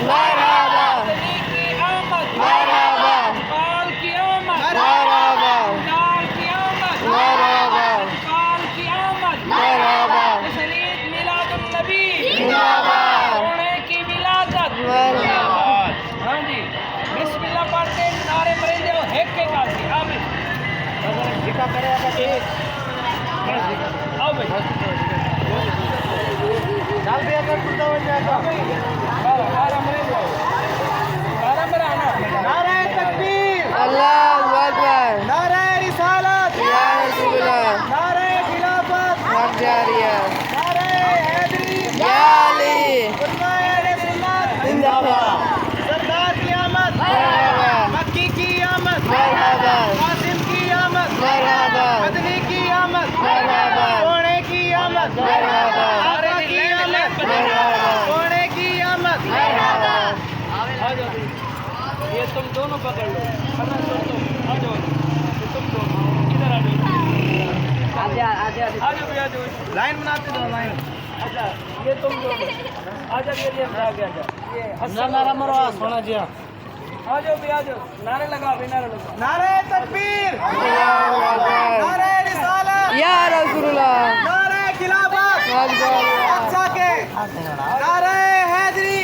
मरहबा अली की आमद, मरहबा इकबाल की आमद, मरहबा इकबाल की आमद, मरहबा इकबाल की आमद, मरहबा शरीफ मिलादुन नबी जिंदाबाद सोने की विलादत। मरहबा हाँ जी, बिस्मिल्लाह पढ़ते नारे मरेंगे वो हेक के काफी। आमिर जिका करेगा ठीक। आओ भाई डाल दिया कर कुत्ता हो जाएगा नारे तकबीर, अल्लाहु अकबर नारे रिसालत, या रसूलुल्लाह नारे खिलाफत, हक जारिया नारे हैदरी, या अली उलमाए सुन्नत, जिंदाबाद सरदार की आमद, मरहबा मक्की की आमद, मरहबा कासिम की आमद, मरहबा मदनी की आमद, मरहबा सोने की आमद, मरहबा आका की आमद, मरहबा सोने की आमद। मरहबा आ जाओ, ये तुम दोनों पकड़ लो, वरना छोड़ दो। आ जाओ, ये तुम दोनों इधर आ जाओ, आ जाओ भी, आ जाओ, लाइन बनाते दो लाइन। अच्छा, ये तुम दोनों आ जाओ, ये आगे आ जाओ, ये हसन नारा मरो सोना जी। आ जाओ भी, आ जाओ, नारे लगा भी, नारे लगा, नारे तकबीर, अल्लाहु अकबर नारे रिसालत, या रसूलुल्लाह नारे खिलाफत, हक जारिया अच्छा के नारे हैदरी।